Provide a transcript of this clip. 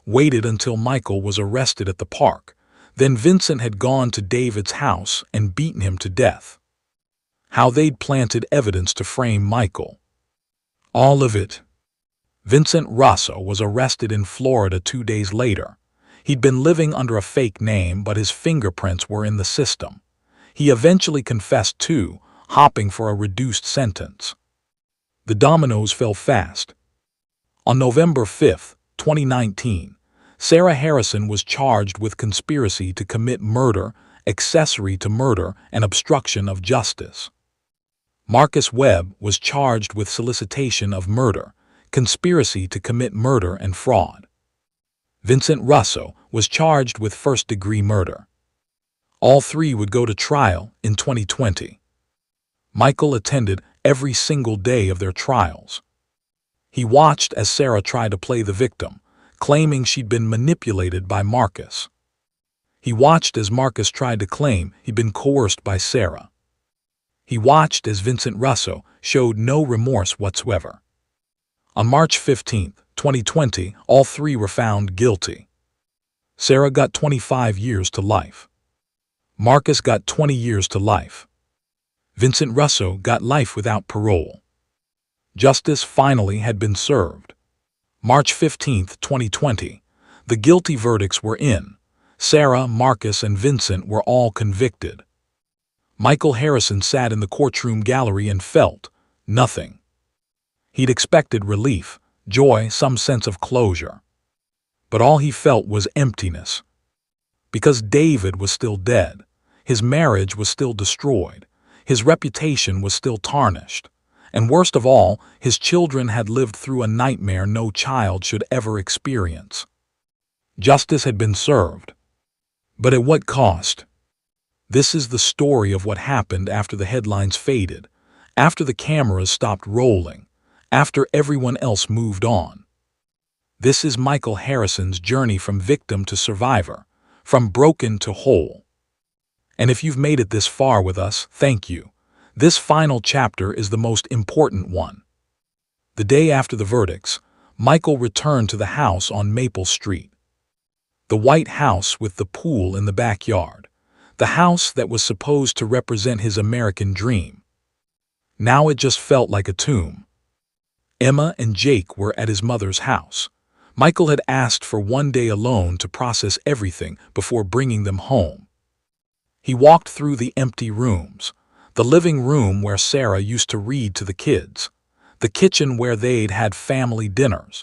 waited until Michael was arrested at the park. Then Vincent had gone to David's house and beaten him to death. How they'd planted evidence to frame Michael. All of it. Vincent Russo was arrested in Florida 2 days later. He'd been living under a fake name, but his fingerprints were in the system. He eventually confessed too, hoping for a reduced sentence. The dominoes fell fast. On November 5, 2019, Sarah Harrison was charged with conspiracy to commit murder, accessory to murder, and obstruction of justice. Marcus Webb was charged with solicitation of murder, conspiracy to commit murder, and fraud. Vincent Russo was charged with first-degree murder. All three would go to trial in 2020. Michael attended every single day of their trials. He watched as Sarah tried to play the victim, claiming she'd been manipulated by Marcus. He watched as Marcus tried to claim he'd been coerced by Sarah. He watched as Vincent Russo showed no remorse whatsoever. On March 15, 2020, all three were found guilty. Sarah got 25 years to life. Marcus got 20 years to life. Vincent Russo got life without parole. Justice finally had been served. March 15, 2020, the guilty verdicts were in. Sarah, Marcus, and Vincent were all convicted. Michael Harrison sat in the courtroom gallery and felt nothing. He'd expected relief, joy, some sense of closure. But all he felt was emptiness. Because David was still dead, his marriage was still destroyed, his reputation was still tarnished, and worst of all, his children had lived through a nightmare no child should ever experience. Justice had been served. But at what cost? This is the story of what happened after the headlines faded, after the cameras stopped rolling, after everyone else moved on. This is Michael Harrison's journey from victim to survivor, from broken to whole. And if you've made it this far with us, thank you. This final chapter is the most important one. The day after the verdicts, Michael returned to the house on Maple Street. The white house with the pool in the backyard. The house that was supposed to represent his American dream. Now it just felt like a tomb. Emma and Jake were at his mother's house. Michael had asked for one day alone to process everything before bringing them home. He walked through the empty rooms. The living room where Sarah used to read to the kids. The kitchen where they'd had family dinners.